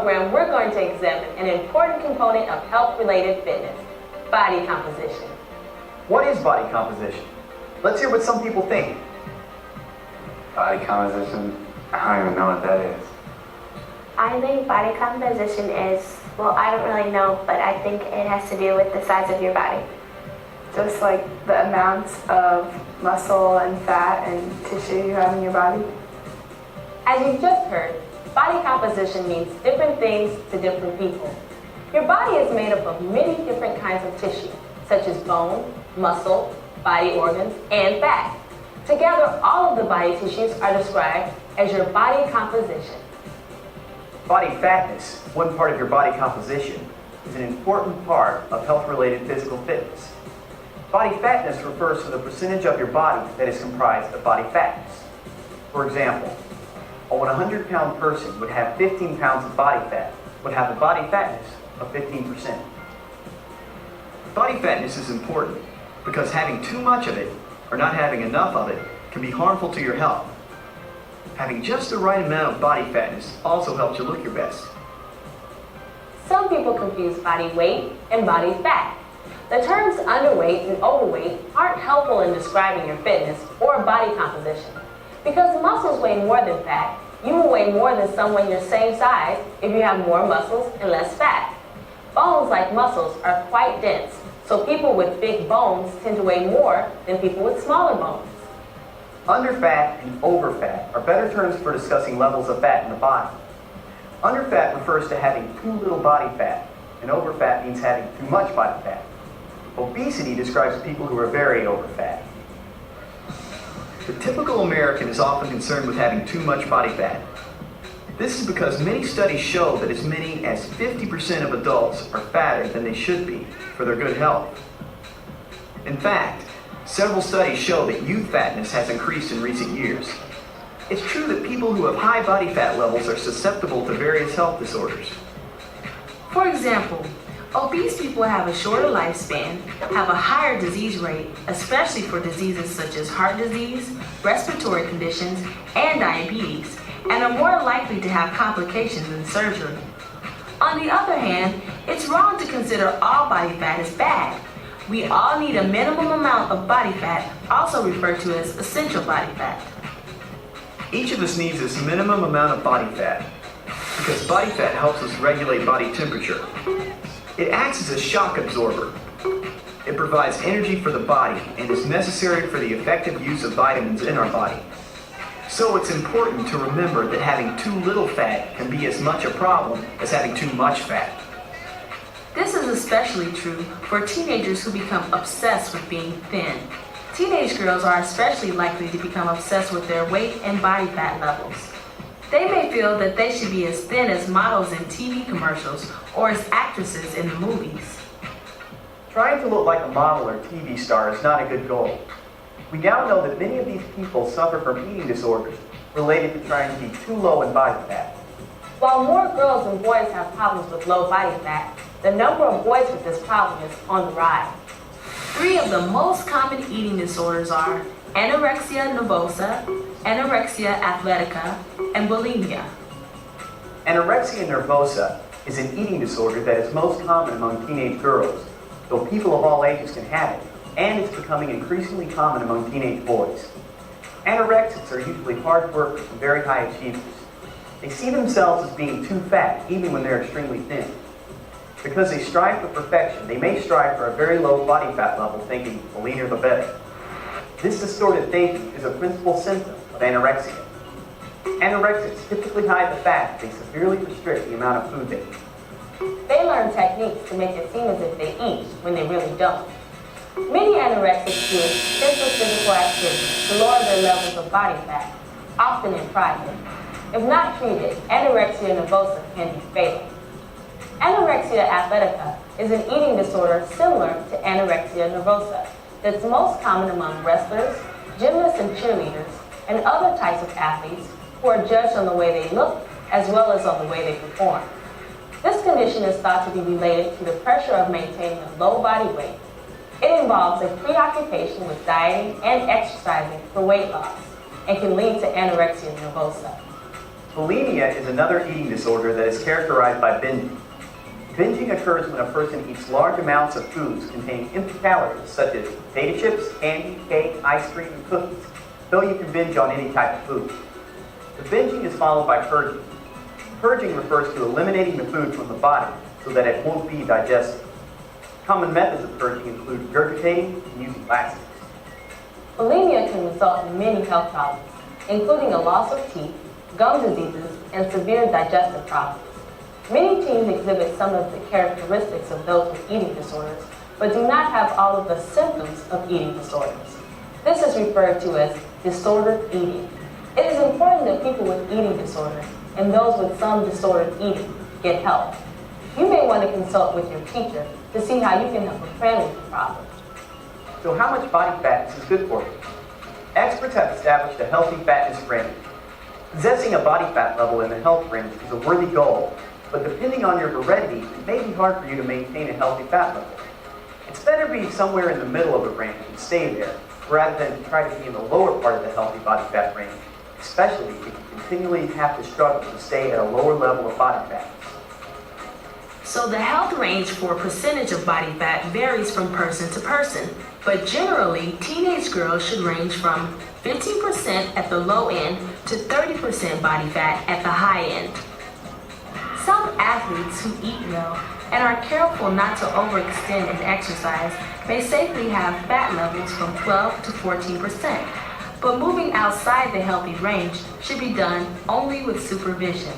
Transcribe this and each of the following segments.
program, we're going to examine an important component of health-related fitness, body composition. What is body composition? Let's hear what some people think. Body composition? I don't even know what that is. I think body composition is, well, I don't really know, but I think it has to do with the size of your body. Just like the amounts of muscle and fat and tissue you have in your body. As you've just heard, body composition means different things to different people. Your body is made up of many different kinds of tissue, such as bone, muscle, body organs, and fat. Together, all of the body tissues are described as your body composition. Body fatness, one part of your body composition, is an important part of health-related physical fitness. Body fatness refers to the percentage of your body that is comprised of body fatness. For example, a 100-pound person would have 15 pounds of body fat, would have a body fatness of 15%. Body fatness is important because having too much of it or not having enough of it can be harmful to your health. Having just the right amount of body fatness also helps you look your best. Some people confuse body weight and body fat. The terms underweight and overweight aren't helpful in describing your fitness or body composition. Because muscles weigh more than fat, you will weigh more than someone your same size if you have more muscles and less fat. Bones, like muscles, are quite dense, so people with big bones tend to weigh more than people with smaller bones. Underfat and overfat are better terms for discussing levels of fat in the body. Underfat refers to having too little body fat, and overfat means having too much body fat. Obesity describes people who are very overfat. The typical American is often concerned with having too much body fat. This is because many studies show that as many as 50% of adults are fatter than they should be for their good health. In fact, several studies show that youth fatness has increased in recent years. It's true that people who have high body fat levels are susceptible to various health disorders. For example, obese people have a shorter lifespan, have a higher disease rate, especially for diseases such as heart disease, respiratory conditions, and diabetes, and are more likely to have complications in surgery. On the other hand, it's wrong to consider all body fat as bad. We all need a minimum amount of body fat, also referred to as essential body fat. Each of us needs this minimum amount of body fat because body fat helps us regulate body temperature. It acts as a shock absorber. It provides energy for the body and is necessary for the effective use of vitamins in our body. So it's important to remember that having too little fat can be as much a problem as having too much fat. This is especially true for teenagers who become obsessed with being thin. Teenage girls are especially likely to become obsessed with their weight and body fat levels. They may feel that they should be as thin as models in TV commercials or as actresses in the movies. Trying to look like a model or TV star is not a good goal. We now know that many of these people suffer from eating disorders related to trying to be too low in body fat. While more girls than boys have problems with low body fat, the number of boys with this problem is on the rise. 3 of the most common eating disorders are anorexia nervosa, anorexia athletica, and bulimia. Anorexia nervosa is an eating disorder that is most common among teenage girls, though people of all ages can have it, and it's becoming increasingly common among teenage boys. Anorexics are usually hard workers and very high achievers. They see themselves as being too fat, even when they're extremely thin. Because they strive for perfection, they may strive for a very low body fat level, thinking the leaner the better. This distorted thinking is a principal symptom of anorexia. Anorexics typically hide the fact that they severely restrict the amount of food they eat. They learn techniques to make it seem as if they eat when they really don't. Many anorexics do extensive physical activity to lower their levels of body fat, often in private. If not treated, anorexia nervosa can be fatal. Anorexia athletica is an eating disorder similar to anorexia nervosa that's most common among wrestlers, gymnasts and cheerleaders, and other types of athletes who are judged on the way they look as well as on the way they perform. This condition is thought to be related to the pressure of maintaining a low body weight. It involves a preoccupation with dieting and exercising for weight loss and can lead to anorexia nervosa. Bulimia is another eating disorder that is characterized by binging. Binging occurs when a person eats large amounts of foods containing empty calories, such as potato chips, candy, cake, ice cream, and cookies, though you can binge on any type of food. The binging is followed by purging. Purging refers to eliminating the food from the body so that it won't be digested. Common methods of purging include regurgitating and using laxatives. Bulimia can result in many health problems, including a loss of teeth, gum diseases, and severe digestive problems. Many teens exhibit some of the characteristics of those with eating disorders, but do not have all of the symptoms of eating disorders. This is referred to as disordered eating. It is important that people with eating disorders and those with some disordered eating get help. You may want to consult with your teacher to see how you can help a friend with the problem. So how much body fat is good for you? Experts have established a healthy fatness range. Possessing a body fat level in the health range is a worthy goal, but depending on your heredity, it may be hard for you to maintain a healthy fat level. It's better to be somewhere in the middle of the range and stay there, rather than try to be in the lower part of the healthy body fat range, especially if you continually have to struggle to stay at a lower level of body fat. So the health range for percentage of body fat varies from person to person, but generally, teenage girls should range from 15% at the low end to 30% body fat at the high end. Some athletes who eat well and are careful not to overextend in exercise may safely have fat levels from 12 to 14%, but moving outside the healthy range should be done only with supervision.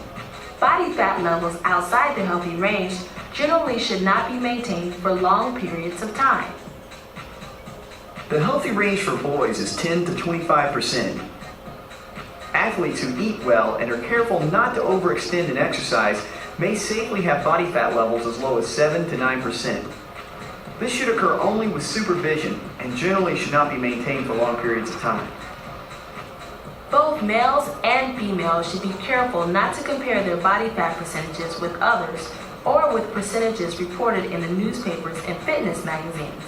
Body fat levels outside the healthy range generally should not be maintained for long periods of time. The healthy range for boys is 10 to 25%. Athletes who eat well and are careful not to overextend in exercise may safely have body fat levels as low as 7 to 9%. This should occur only with supervision and generally should not be maintained for long periods of time. Both males and females should be careful not to compare their body fat percentages with others or with percentages reported in the newspapers and fitness magazines.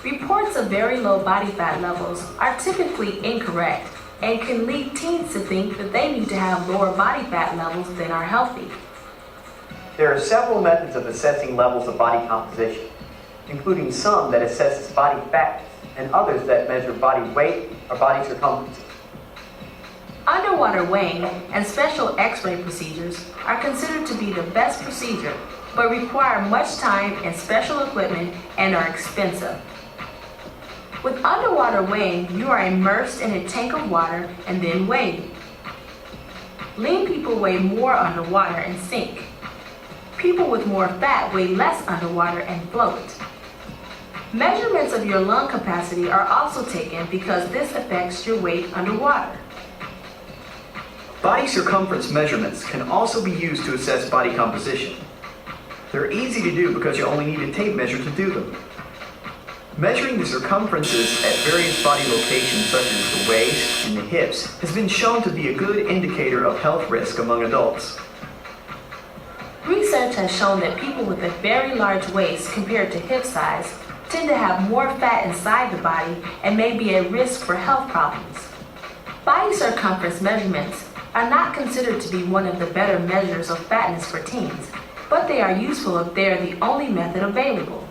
Reports of very low body fat levels are typically incorrect and can lead teens to think that they need to have lower body fat levels than are healthy. There are several methods of assessing levels of body composition, including some that assesses body fat and others that measure body weight or body circumference. Underwater weighing and special X-ray procedures are considered to be the best procedure, but require much time and special equipment and are expensive. With underwater weighing, you are immersed in a tank of water and then weighed. Lean people weigh more underwater and sink. People with more fat weigh less underwater and float. Measurements of your lung capacity are also taken because this affects your weight underwater. Body circumference measurements can also be used to assess body composition. They're easy to do because you only need a tape measure to do them. Measuring the circumferences at various body locations such as the waist and the hips has been shown to be a good indicator of health risk among adults. Research has shown that people with a very large waist compared to hip size tend to have more fat inside the body and may be at risk for health problems. Body circumference measurements are not considered to be one of the better measures of fatness for teens, but they are useful if they are the only method available.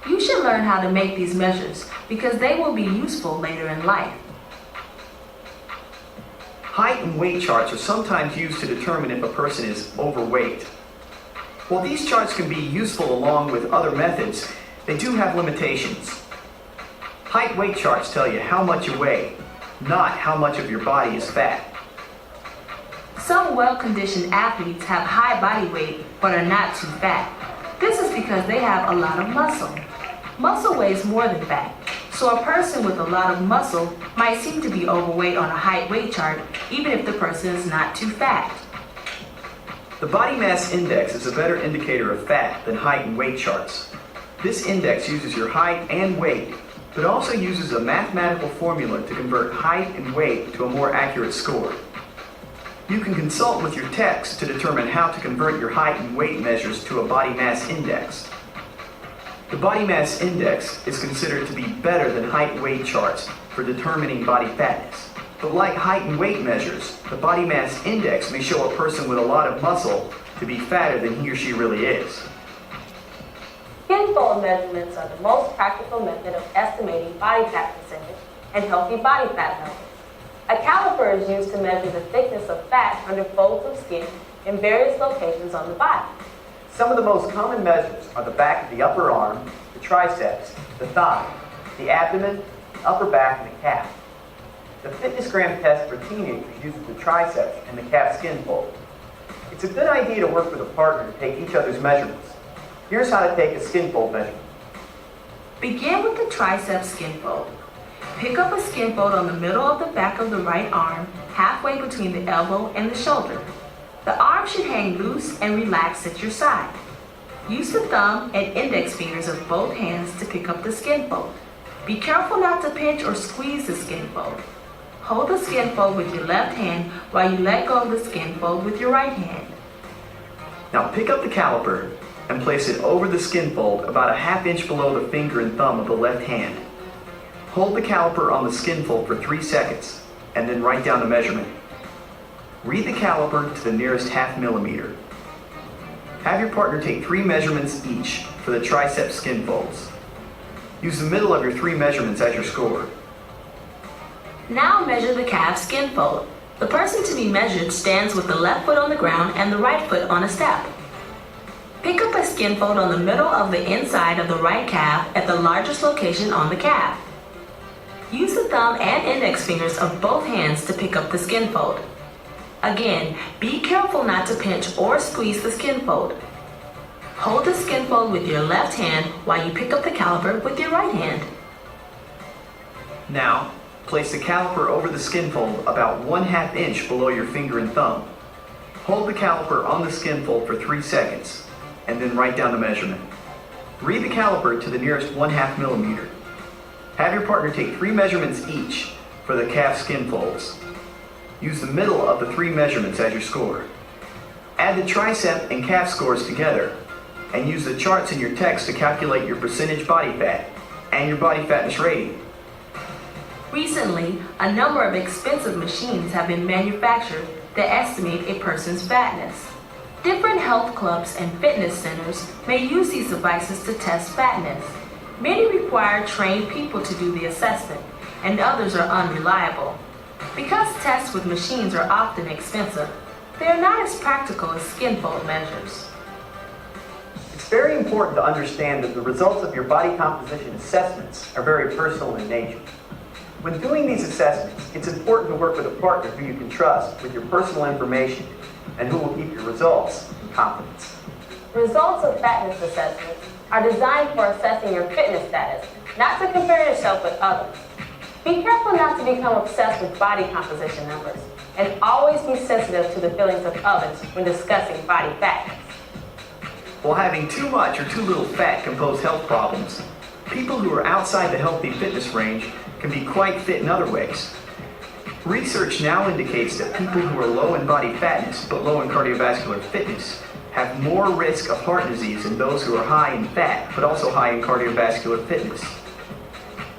You should learn how to make these measures because they will be useful later in life. Height and weight charts are sometimes used to determine if a person is overweight. While these charts can be useful along with other methods, they do have limitations. Height-weight charts tell you how much you weigh, not how much of your body is fat. Some well-conditioned athletes have high body weight but are not too fat. This is because they have a lot of muscle. Muscle weighs more than fat, so a person with a lot of muscle might seem to be overweight on a height-weight chart even if the person is not too fat. The body mass index is a better indicator of fat than height and weight charts. This index uses your height and weight, but also uses a mathematical formula to convert height and weight to a more accurate score. You can consult with your text to determine how to convert your height and weight measures to a body mass index. The body mass index is considered to be better than height-weight charts for determining body fatness. But like height and weight measures, the body mass index may show a person with a lot of muscle to be fatter than he or she really is. Skin fold measurements are the most practical method of estimating body fat percentage and healthy body fat levels. A caliper is used to measure the thickness of fat under folds of skin in various locations on the body. Some of the most common measures are the back of the upper arm, the triceps, the thigh, the abdomen, the upper back, and the calf. The fitness gram test for teenagers uses the triceps and the calf skin fold. It's a good idea to work with a partner to take each other's measurements. Here's how to take a skin fold measurement. Begin with the triceps skin fold. Pick up a skin fold on the middle of the back of the right arm, halfway between the elbow and the shoulder. The arm should hang loose and relaxed at your side. Use the thumb and index fingers of both hands to pick up the skin fold. Be careful not to pinch or squeeze the skin fold. Hold the skin fold with your left hand while you let go of the skin fold with your right hand. Now pick up the caliper and place it over the skin fold about a ½ inch below the finger and thumb of the left hand. Hold the caliper on the skin fold for 3 seconds and then write down the measurement. Read the caliper to the nearest ½ millimeter. Have your partner take 3 measurements each for the triceps skin folds. Use the middle of your 3 measurements as your score. Now measure the calf skin fold. The person to be measured stands with the left foot on the ground and the right foot on a step. Pick up a skin fold on the middle of the inside of the right calf at the largest location on the calf. Use the thumb and index fingers of both hands to pick up the skin fold. Again, be careful not to pinch or squeeze the skin fold. Hold the skin fold with your left hand while you pick up the caliper with your right hand. Now, place the caliper over the skin fold about 1/2 inch below your finger and thumb. Hold the caliper on the skin fold for 3 seconds, and then write down the measurement. Read the caliper to the nearest 1/2 millimeter. Have your partner take 3 measurements each for the calf skin folds. Use the middle of the 3 measurements as your score. Add the tricep and calf scores together, and use the charts in your text to calculate your percentage body fat and your body fatness rating. Recently, a number of expensive machines have been manufactured that estimate a person's fatness. Different health clubs and fitness centers may use these devices to test fatness. Many require trained people to do the assessment, and others are unreliable. Because tests with machines are often expensive, they are not as practical as skin fold measures. It's very important to understand that the results of your body composition assessments are very personal in nature. When doing these assessments, it's important to work with a partner who you can trust with your personal information and who will keep your results in confidence. Results of fatness assessments are designed for assessing your fitness status, not to compare yourself with others. Be careful not to become obsessed with body composition numbers, and always be sensitive to the feelings of others when discussing body fatness. While having too much or too little fat can pose health problems, people who are outside the healthy fitness range can be quite fit in other ways. Research now indicates that people who are low in body fatness but low in cardiovascular fitness have more risk of heart disease than those who are high in fat but also high in cardiovascular fitness.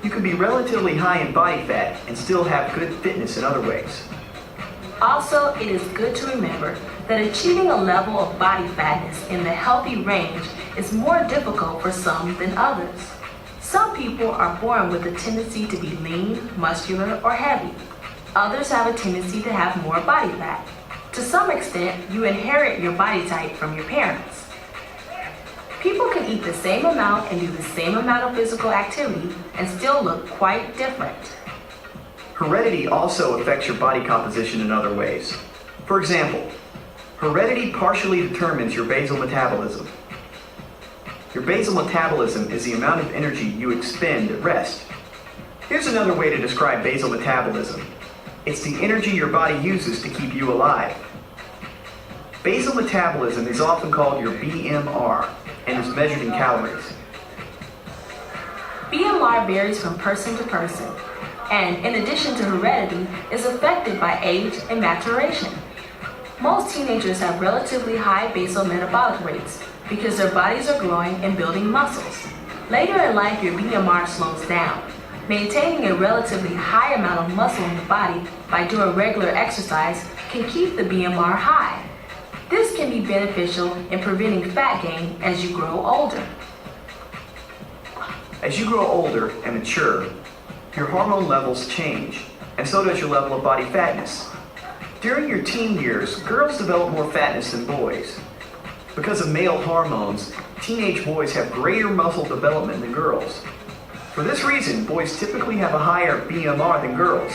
You can be relatively high in body fat and still have good fitness in other ways. Also, it is good to remember that achieving a level of body fatness in the healthy range is more difficult for some than others. Some people are born with a tendency to be lean, muscular, or heavy. Others have a tendency to have more body fat. To some extent, you inherit your body type from your parents. People can eat the same amount and do the same amount of physical activity and still look quite different. Heredity also affects your body composition in other ways. For example, heredity partially determines your basal metabolism. Your basal metabolism is the amount of energy you expend at rest. Here's another way to describe basal metabolism. It's the energy your body uses to keep you alive. Basal metabolism is often called your BMR and is measured in calories. BMR varies from person to person, and in addition to heredity, is affected by age and maturation. Most teenagers have relatively high basal metabolic rates because their bodies are growing and building muscles. Later in life, your BMR slows down. Maintaining a relatively high amount of muscle in the body by doing regular exercise can keep the BMR high. This can be beneficial in preventing fat gain as you grow older. As you grow older and mature, your hormone levels change, and so does your level of body fatness. During your teen years, girls develop more fatness than boys. Because of male hormones, teenage boys have greater muscle development than girls. For this reason, boys typically have a higher BMR than girls.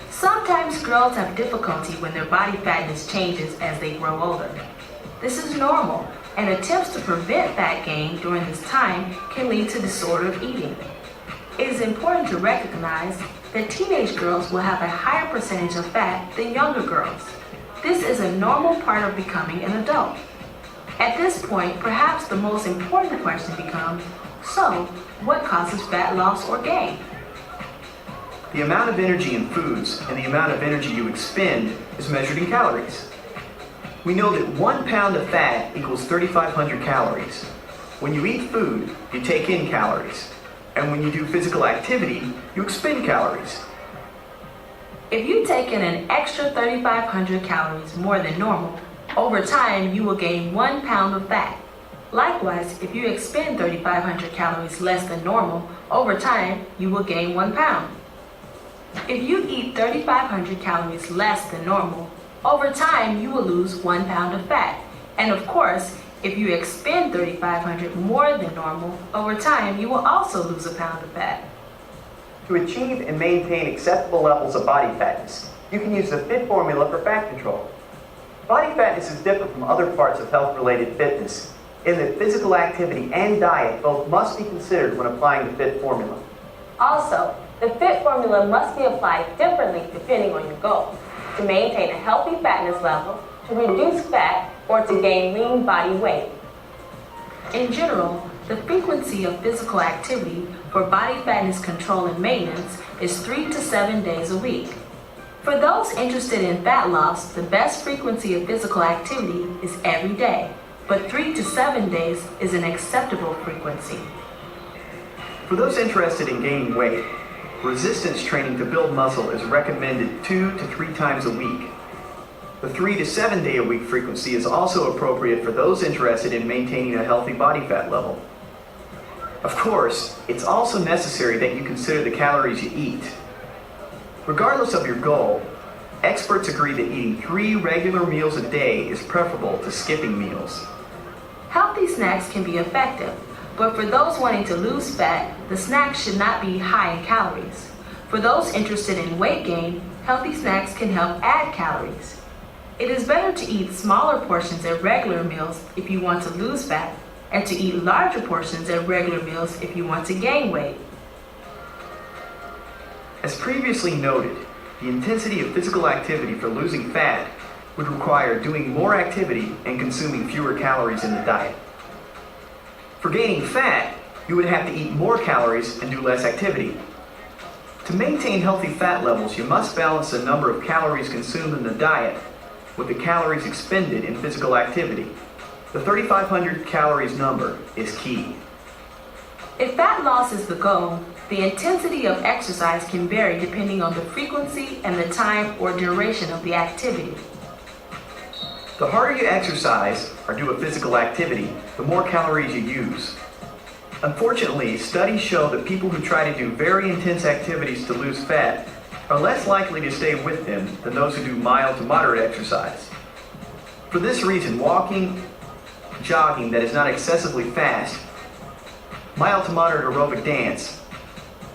Sometimes girls have difficulty when their body fatness changes as they grow older. This is normal, and attempts to prevent fat gain during this time can lead to disordered eating. It is important to recognize that teenage girls will have a higher percentage of fat than younger girls. This is a normal part of becoming an adult. At this point, perhaps the most important question becomes, so, what causes fat loss or gain? The amount of energy in foods and the amount of energy you expend is measured in calories. We know that 1 pound of fat equals 3,500 calories. When you eat food, you take in calories. And when you do physical activity, you expend calories. If you take in an extra 3,500 calories more than normal, over time you will gain 1 pound of fat. Likewise, if you expend 3,500 calories less than normal, over time you will gain 1 pound. If you eat 3,500 calories less than normal, over time you will lose 1 pound of fat. And of course, if you expend 3,500 more than normal, over time you will also lose a pound of fat. To achieve and maintain acceptable levels of body fatness, you can use the FIT formula for fat control. Body fatness is different from other parts of health-related fitness in that physical activity and diet both must be considered when applying the FIT formula. Also, the FIT formula must be applied differently depending on your goal, to maintain a healthy fatness level, to reduce fat, or to gain lean body weight. In general, the frequency of physical activity for body fatness control and maintenance is 3 to 7 days a week. For those interested in fat loss, the best frequency of physical activity is every day, but 3 to 7 days is an acceptable frequency. For those interested in gaining weight, resistance training to build muscle is recommended 2 to 3 times a week. The 3 to 7 day a week frequency is also appropriate for those interested in maintaining a healthy body fat level. Of course, it's also necessary that you consider the calories you eat. Regardless of your goal, experts agree that eating 3 regular meals a day is preferable to skipping meals. Healthy snacks can be effective, but for those wanting to lose fat, the snacks should not be high in calories. For those interested in weight gain, healthy snacks can help add calories. It is better to eat smaller portions at regular meals if you want to lose fat, and to eat larger portions at regular meals if you want to gain weight. As previously noted, the intensity of physical activity for losing fat would require doing more activity and consuming fewer calories in the diet. For gaining fat, you would have to eat more calories and do less activity. To maintain healthy fat levels, you must balance the number of calories consumed in the diet with the calories expended in physical activity. The 3,500 calories number is key. If fat loss is the goal, the intensity of exercise can vary depending on the frequency and the time or duration of the activity. The harder you exercise or do a physical activity, the more calories you use. Unfortunately, studies show that people who try to do very intense activities to lose fat are less likely to stay with them than those who do mild to moderate exercise. For this reason, walking, jogging that is not excessively fast, mild to moderate aerobic dance,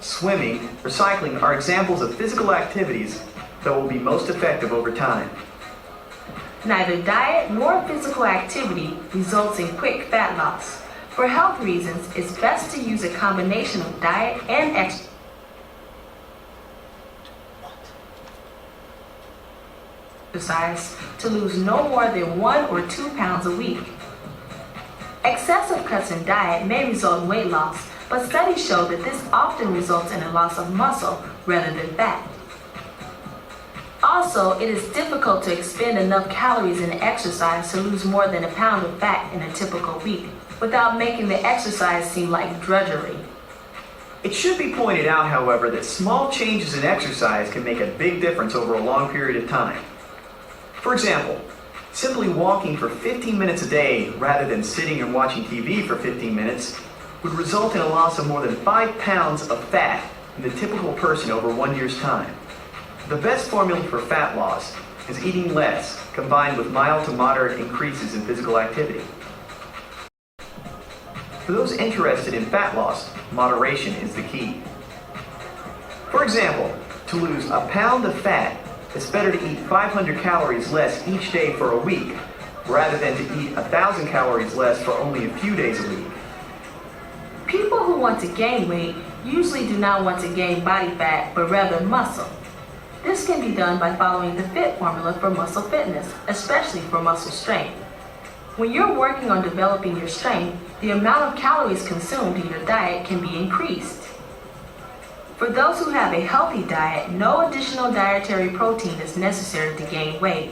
swimming, or cycling are examples of physical activities that will be most effective over time. Neither diet nor physical activity results in quick fat loss. For health reasons, it's best to use a combination of diet and exercise to lose no more than 1 or 2 pounds a week. Excessive cuts in diet may result in weight loss, but studies show that this often results in a loss of muscle rather than fat. Also, it is difficult to expend enough calories in exercise to lose more than a pound of fat in a typical week without making the exercise seem like drudgery. It should be pointed out, however, that small changes in exercise can make a big difference over a long period of time. For example, simply walking for 15 minutes a day rather than sitting and watching TV for 15 minutes would result in a loss of more than 5 pounds of fat in the typical person over 1 year's time. The best formula for fat loss is eating less, combined with mild to moderate increases in physical activity. For those interested in fat loss, moderation is the key. For example, to lose a pound of fat, it's better to eat 500 calories less each day for a week, rather than to eat 1,000 calories less for only a few days a week. People who want to gain weight usually do not want to gain body fat, but rather muscle. This can be done by following the FIT formula for muscle fitness, especially for muscle strength. When you're working on developing your strength, the amount of calories consumed in your diet can be increased. For those who have a healthy diet, no additional dietary protein is necessary to gain weight.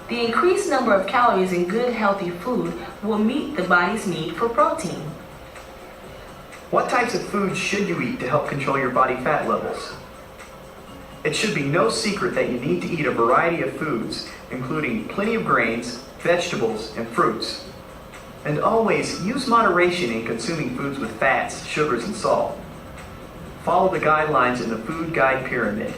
The increased number of calories in good, healthy food will meet the body's need for protein. What types of foods should you eat to help control your body fat levels? It should be no secret that you need to eat a variety of foods, including plenty of grains, vegetables, and fruits. And always use moderation in consuming foods with fats, sugars, and salt. Follow the guidelines in the Food Guide Pyramid.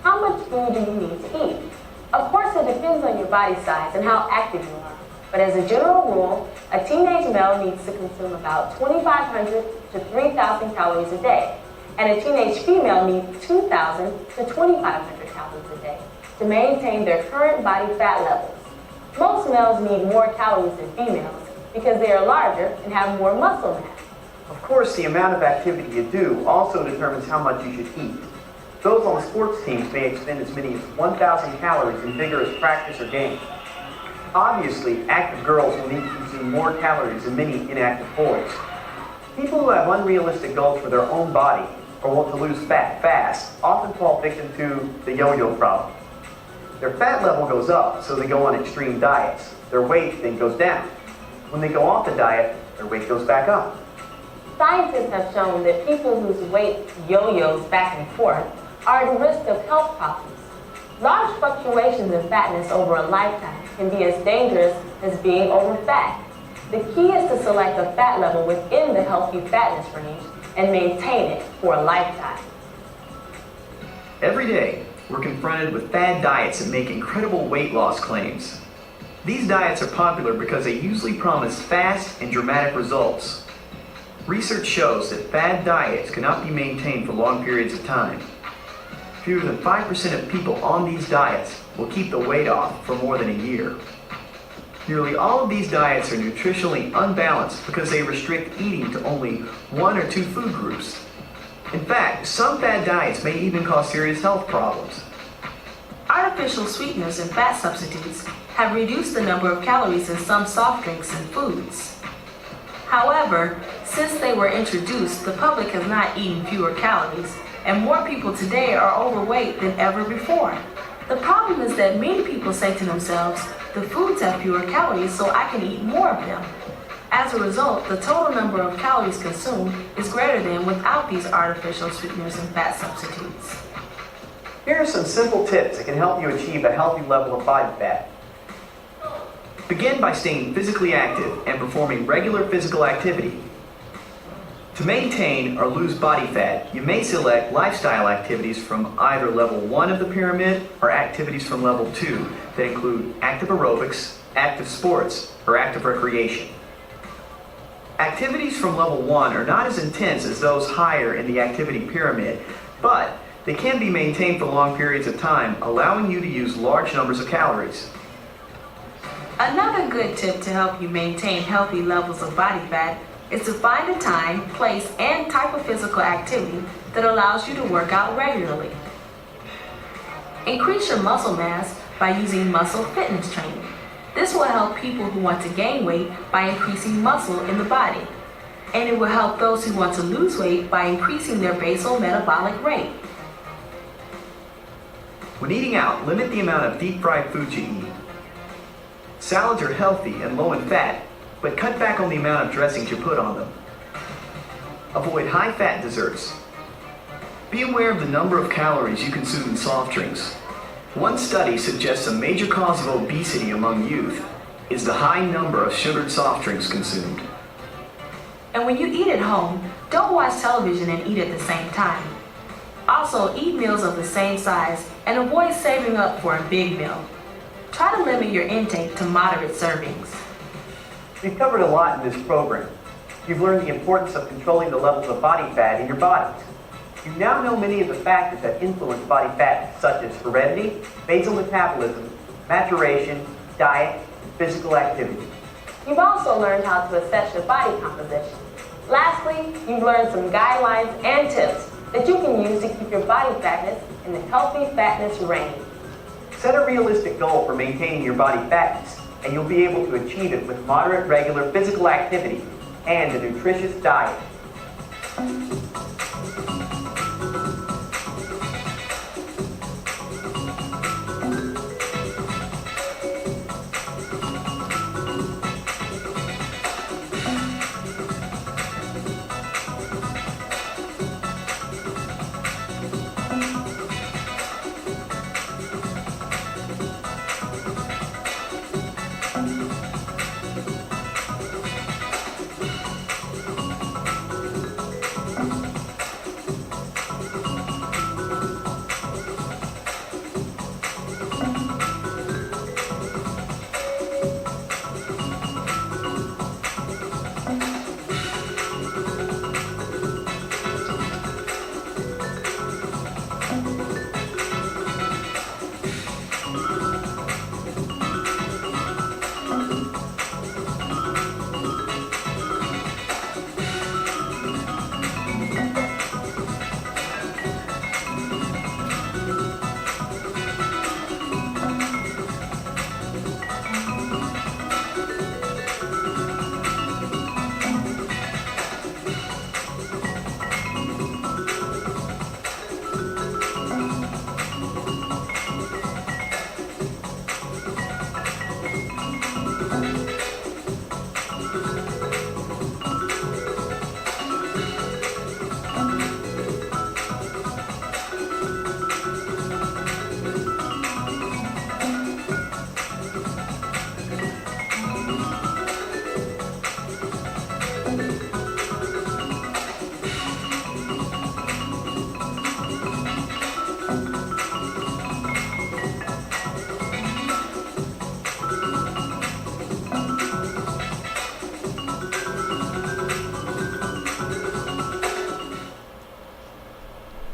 How much food do you need to eat? Of course, it depends on your body size and how active you are. But as a general rule, a teenage male needs to consume about 2,500 to 3,000 calories a day, and a teenage female needs 2,000 to 2,500 calories a day to maintain their current body fat levels. Most males need more calories than females because they are larger and have more muscle mass. Of course, the amount of activity you do also determines how much you should eat. Those on sports teams may expend as many as 1,000 calories in vigorous practice or games. Obviously, active girls will need to consume more calories than many inactive boys. People who have unrealistic goals for their own body or want to lose fat fast often fall victim to the yo-yo problem. Their fat level goes up, so they go on extreme diets. Their weight then goes down. When they go off the diet, their weight goes back up. Scientists have shown that people whose weight yo-yos back and forth are at risk of health problems. Large fluctuations in fatness over a lifetime can be as dangerous as being over-fat. The key is to select a fat level within the healthy fatness range and maintain it for a lifetime. Every day, we're confronted with fad diets that make incredible weight loss claims. These diets are popular because they usually promise fast and dramatic results. Research shows that fad diets cannot be maintained for long periods of time. Fewer than 5% of people on these diets will keep the weight off for more than a year. Nearly all of these diets are nutritionally unbalanced because they restrict eating to only 1 or 2 food groups. In fact, some fad diets may even cause serious health problems. Artificial sweeteners and fat substitutes have reduced the number of calories in some soft drinks and foods. However, since they were introduced, the public has not eaten fewer calories, and more people today are overweight than ever before. The problem is that many people say to themselves, the foods have fewer calories, so I can eat more of them. As a result, the total number of calories consumed is greater than without these artificial sweeteners and fat substitutes. Here are some simple tips that can help you achieve a healthy level of body fat. Begin by staying physically active and performing regular physical activity. To maintain or lose body fat, you may select lifestyle activities from either level 1 of the pyramid or activities from level 2 that include active aerobics, active sports, or active recreation. Activities from level 1 are not as intense as those higher in the activity pyramid, but they can be maintained for long periods of time, allowing you to use large numbers of calories. Another good tip to help you maintain healthy levels of body fat is to find a time, place, and type of physical activity that allows you to work out regularly. Increase your muscle mass by using muscle fitness training. This will help people who want to gain weight by increasing muscle in the body, and it will help those who want to lose weight by increasing their basal metabolic rate. When eating out, limit the amount of deep-fried foods you eat. Salads are healthy and low in fat, but cut back on the amount of dressings you put on them. Avoid high-fat desserts. Be aware of the number of calories you consume in soft drinks. One study suggests a major cause of obesity among youth is the high number of sugared soft drinks consumed. And when you eat at home, don't watch television and eat at the same time. Also, eat meals of the same size and avoid saving up for a big meal. Try to limit your intake to moderate servings. We've covered a lot in this program. You've learned the importance of controlling the levels of body fat in your bodies. You now know many of the factors that influence body fat, such as heredity, basal metabolism, maturation, diet, and physical activity. You've also learned how to assess your body composition. Lastly, you've learned some guidelines and tips that you can use to keep your body fatness in the healthy fatness range. Set a realistic goal for maintaining your body fatness, and you'll be able to achieve it with moderate, regular physical activity and a nutritious diet.